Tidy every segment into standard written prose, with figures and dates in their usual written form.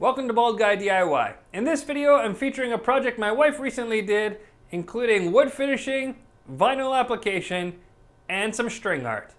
Welcome to Bald Guy DIY. In this video, I'm featuring a project my wife recently did, including wood finishing, vinyl application, and some string art.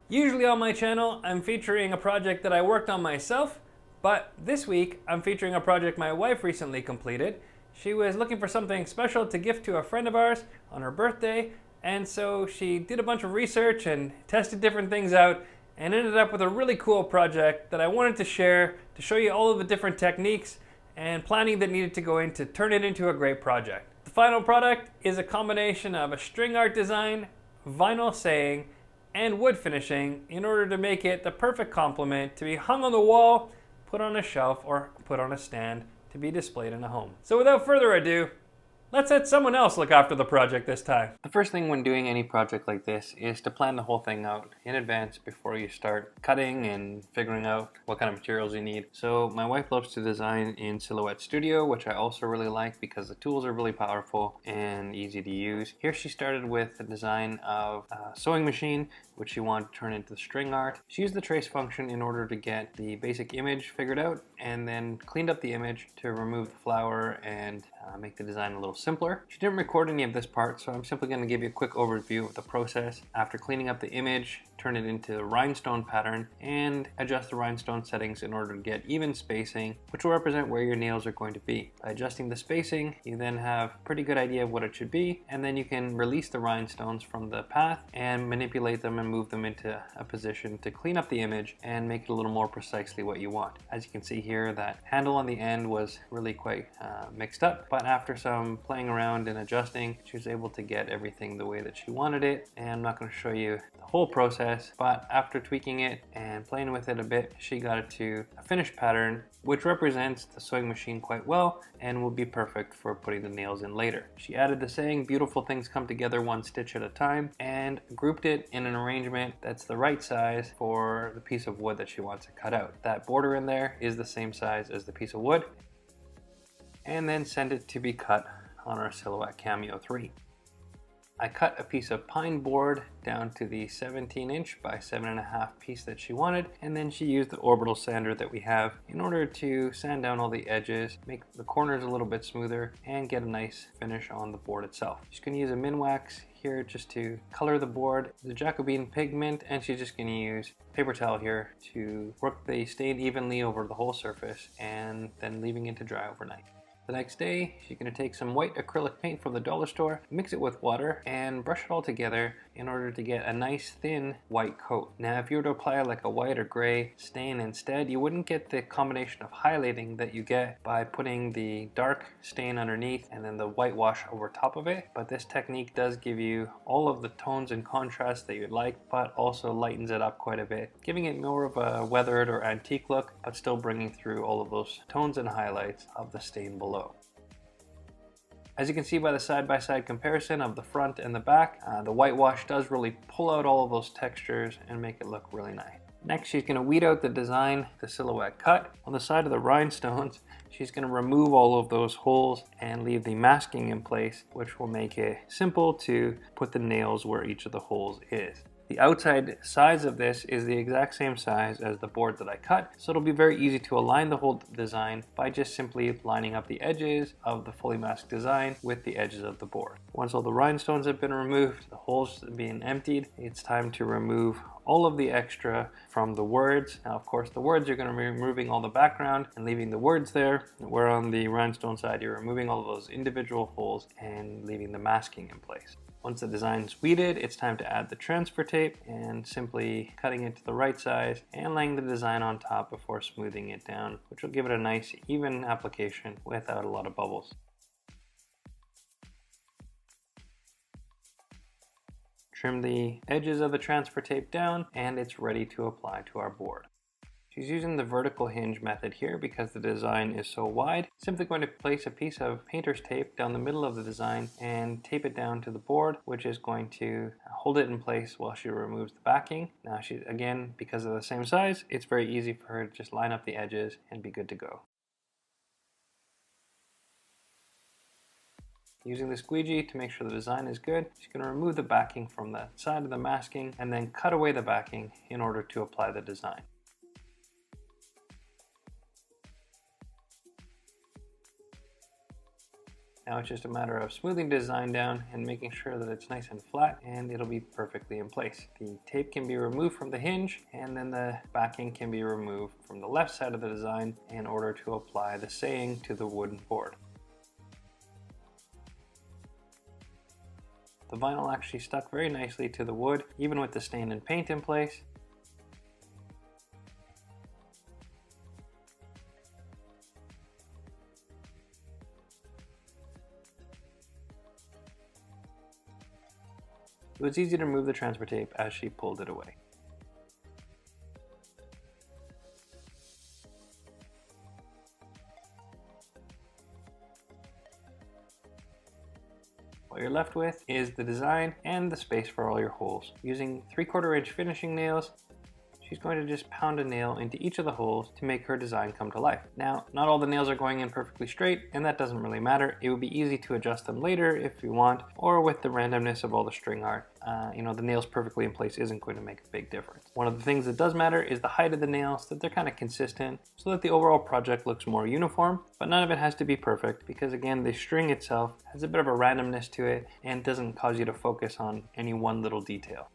Usually on my channel, I'm featuring a project that I worked on myself, but this week, I'm featuring a project my wife recently completed. She was looking for something special to gift to a friend of ours on her birthday, and so she did a bunch of research and tested different things out and ended up with a really cool project that I wanted to share to show you all of the different techniques and planning that needed to go in to turn it into a great project. The final product is a combination of a string art design, vinyl saying, and wood finishing in order to make it the perfect complement to be hung on the wall, put on a shelf, or put on a stand to be displayed in a home. So without further ado, let's let someone else look after the project this time. The first thing when doing any project like this is to plan the whole thing out in advance before you start cutting and figuring out what kind of materials you need. So my wife loves to design in Silhouette Studio, which I also really like because the tools are really powerful and easy to use. Here she started with the design of a sewing machine, which she wanted to turn into string art. She used the trace function in order to get the basic image figured out and then cleaned up the image to remove the flower and make the design a little simpler. She didn't record any of this part, so I'm simply going to give you a quick overview of the process. After cleaning up the image, turn it into a rhinestone pattern and adjust the rhinestone settings in order to get even spacing, which will represent where your nails are going to be. By adjusting the spacing, you then have a pretty good idea of what it should be, and then you can release the rhinestones from the path and manipulate them and move them into a position to clean up the image and make it a little more precisely what you want. As you can see here, that handle on the end was really quite mixed up, but after some playing around and adjusting, she was able to get everything the way that she wanted it. And I'm not going to show you the whole process, but after tweaking it and playing with it a bit, she got it to a finished pattern which represents the sewing machine quite well and will be perfect for putting the nails in later. She added the saying, "Beautiful things come together one stitch at a time," and grouped it in an arrangement that's the right size for the piece of wood that she wants to cut out. That border in there is the same size as the piece of wood, and then send it to be cut on our Silhouette Cameo 3. I cut a piece of pine board down to the 17" by 7.5" piece that she wanted, and then she used the orbital sander that we have in order to sand down all the edges, make the corners a little bit smoother, and get a nice finish on the board itself. She's going to use a Minwax here just to color the board, the Jacobin pigment, and she's just going to use paper towel here to work the stain evenly over the whole surface and then leaving it to dry overnight. The next day, she's going to take some white acrylic paint from the dollar store, mix it with water, and brush it all together in order to get a nice thin white coat. Now, if you were to apply like a white or gray stain instead, you wouldn't get the combination of highlighting that you get by putting the dark stain underneath and then the whitewash over top of it. But this technique does give you all of the tones and contrast that you'd like, but also lightens it up quite a bit, giving it more of a weathered or antique look, but still bringing through all of those tones and highlights of the stain below. As you can see by the side-by-side comparison of the front and the back, the whitewash does really pull out all of those textures and make it look really nice. Next, she's going to weed out the design, the silhouette cut. On the side of the rhinestones, she's going to remove all of those holes and leave the masking in place, which will make it simple to put the nails where each of the holes is. The outside size of this is the exact same size as the board that I cut, so it'll be very easy to align the whole design by just simply lining up the edges of the fully masked design with the edges of the board. Once all the rhinestones have been removed, the holes being emptied, it's time to remove all of the extra from the words. Now, of course, the words, you're going to be removing all the background and leaving the words there, where on the rhinestone side, you're removing all of those individual holes and leaving the masking in place. Once the design is weeded, it's time to add the transfer tape and simply cutting it to the right size and laying the design on top before smoothing it down, which will give it a nice even application without a lot of bubbles. Trim the edges of the transfer tape down and it's ready to apply to our board. She's using the vertical hinge method here because the design is so wide. Simply going to place a piece of painter's tape down the middle of the design and tape it down to the board, which is going to hold it in place while she removes the backing. Now, again, because of the same size, it's very easy for her to just line up the edges and be good to go. Using the squeegee to make sure the design is good, she's going to remove the backing from the side of the masking and then cut away the backing in order to apply the design. Now it's just a matter of smoothing the design down and making sure that it's nice and flat, and it'll be perfectly in place. The tape can be removed from the hinge, and then the backing can be removed from the left side of the design in order to apply the saying to the wooden board. The vinyl actually stuck very nicely to the wood, even with the stain and paint in place. It was easy to remove the transfer tape as she pulled it away. What you're left with is the design and the space for all your holes. Using 3/4 inch finishing nails, she's going to just pound a nail into each of the holes to make her design come to life. Now, not all the nails are going in perfectly straight, and that doesn't really matter. It would be easy to adjust them later if you want, or with the randomness of all the string art. The nails perfectly in place isn't going to make a big difference. One of the things that does matter is the height of the nails, that they're kind of consistent, so that the overall project looks more uniform, but none of it has to be perfect, because again, the string itself has a bit of a randomness to it, and doesn't cause you to focus on any one little detail.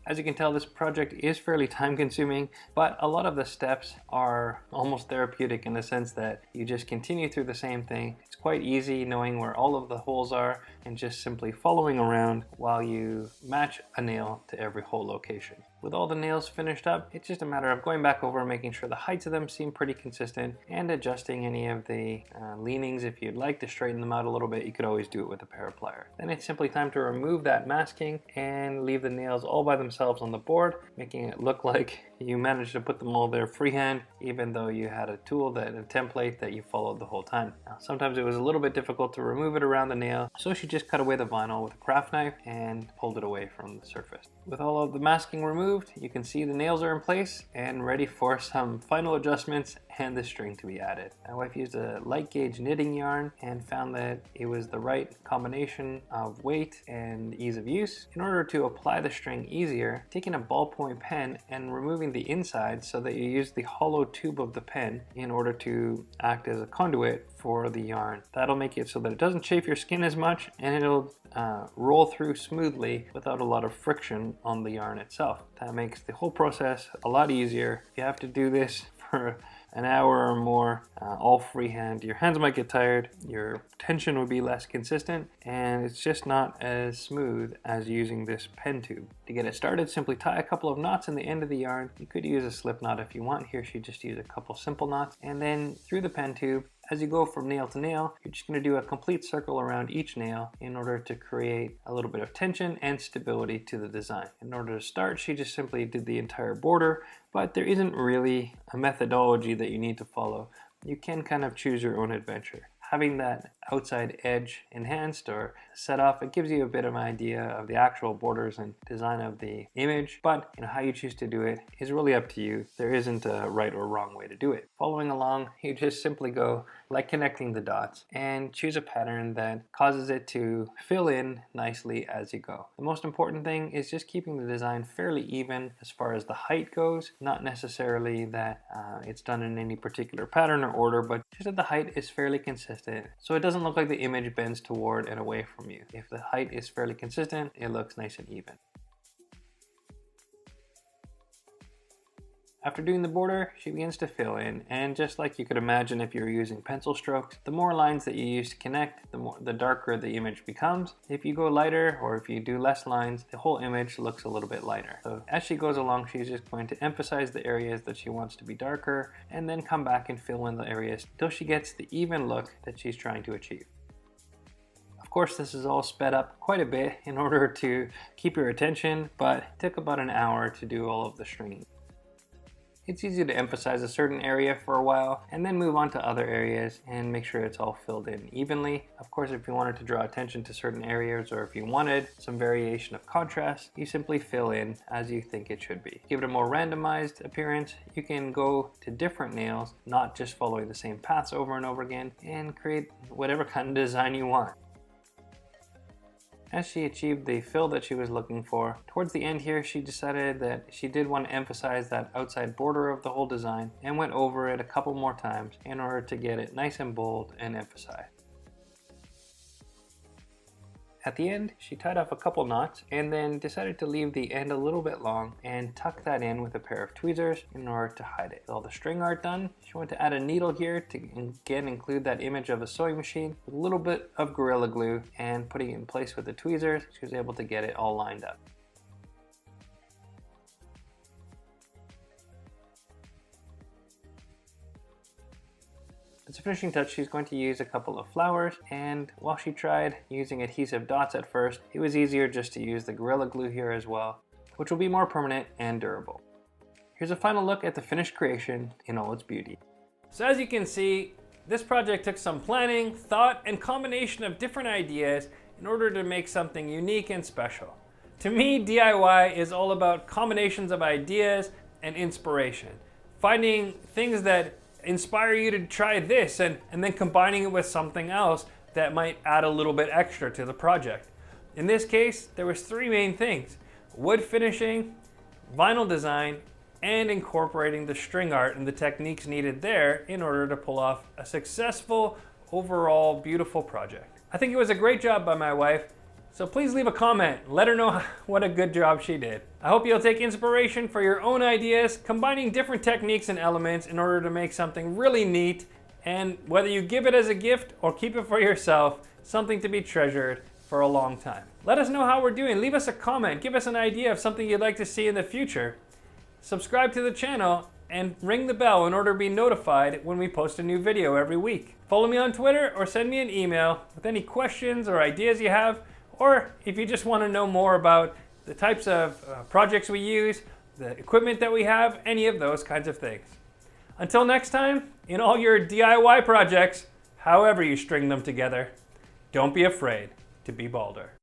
As you can tell, this project is fairly time consuming, but a lot of the steps are almost therapeutic in the sense that you just continue through the same thing. It's quite easy knowing where all of the holes are and just simply following around while you match a nail to every hole location. With all the nails finished up, it's just a matter of going back over and making sure the heights of them seem pretty consistent and adjusting any of the leanings. If you'd like to straighten them out a little bit, you could always do it with a pair of pliers. Then it's simply time to remove that masking and leave the nails all by themselves on the board, making it look like you managed to put them all there freehand, even though you had a tool, a template that you followed the whole time. Now, sometimes it was a little bit difficult to remove it around the nail, so she just cut away the vinyl with a craft knife and pulled it away from the surface. With all of the masking removed, you can see the nails are in place and ready for some final adjustments and the string to be added. My wife used a light gauge knitting yarn and found that it was the right combination of weight and ease of use. In order to apply the string easier, taking a ballpoint pen and removing the inside so that you use the hollow tube of the pen in order to act as a conduit for the yarn. That'll make it so that it doesn't chafe your skin as much, and it'll roll through smoothly without a lot of friction on the yarn itself. That makes the whole process a lot easier. If you have to do this for an hour or more, all freehand, your hands might get tired, your tension would be less consistent, and it's just not as smooth as using this pen tube. To get it started, simply tie a couple of knots in the end of the yarn. You could use a slip knot if you want. Here she just used a couple simple knots, and then through the pen tube, as you go from nail to nail, you're just going to do a complete circle around each nail in order to create a little bit of tension and stability to the design. In order to start, she just simply did the entire border, but there isn't really a methodology that you need to follow. You can kind of choose your own adventure. Having that outside edge enhanced or set off, it gives you a bit of an idea of the actual borders and design of the image, but how you choose to do it is really up to you. There isn't a right or wrong way to do it. Following along, you just simply go like connecting the dots and choose a pattern that causes it to fill in nicely as you go. The most important thing is just keeping the design fairly even as far as the height goes, not necessarily that it's done in any particular pattern or order, but just that the height is fairly consistent, so it doesn't look like the image bends toward and away from you. If the height is fairly consistent, it looks nice and even. After doing the border, she begins to fill in, and just like you could imagine if you were using pencil strokes, the more lines that you use to connect, the darker the image becomes. If you go lighter, or if you do less lines, the whole image looks a little bit lighter. So as she goes along, she's just going to emphasize the areas that she wants to be darker, and then come back and fill in the areas until she gets the even look that she's trying to achieve. Of course, this is all sped up quite a bit in order to keep your attention, but it took about an hour to do all of the stringing. It's easy to emphasize a certain area for a while and then move on to other areas and make sure it's all filled in evenly. Of course, if you wanted to draw attention to certain areas or if you wanted some variation of contrast, you simply fill in as you think it should be. Give it a more randomized appearance, you can go to different nails, not just following the same paths over and over again, and create whatever kind of design you want. As she achieved the fill that she was looking for, towards the end here she decided that she did want to emphasize that outside border of the whole design and went over it a couple more times in order to get it nice and bold and emphasized. At the end, she tied off a couple knots and then decided to leave the end a little bit long and tuck that in with a pair of tweezers in order to hide it. With all the string art done, she wanted to add a needle here to again include that image of a sewing machine with a little bit of Gorilla Glue, and putting it in place with the tweezers, she was able to get it all lined up. As a finishing touch, she's going to use a couple of flowers, and while she tried using adhesive dots at first, it was easier just to use the Gorilla Glue here as well, which will be more permanent and durable. Here's a final look at the finished creation in all its beauty. So as you can see, this project took some planning, thought, and combination of different ideas in order to make something unique and special. To me, DIY is all about combinations of ideas and inspiration. Finding things that inspire you to try this and then combining it with something else that might add a little bit extra to the project. In this case, there was three main things: wood finishing, vinyl design, and incorporating the string art and the techniques needed there in order to pull off a successful, overall beautiful project. I think it was a great job by my wife, so please leave a comment. Let her know what a good job she did. I hope you'll take inspiration for your own ideas, combining different techniques and elements in order to make something really neat, and whether you give it as a gift or keep it for yourself, something to be treasured for a long time. Let us know how we're doing. Leave us a comment. Give us an idea of something you'd like to see in the future. Subscribe to the channel and ring the bell in order to be notified when we post a new video every week. Follow me on Twitter or send me an email with any questions or ideas you have, or if you just want to know more about the types of projects we use, the equipment that we have, any of those kinds of things. Until next time, in all your DIY projects, however you string them together, don't be afraid to be balder.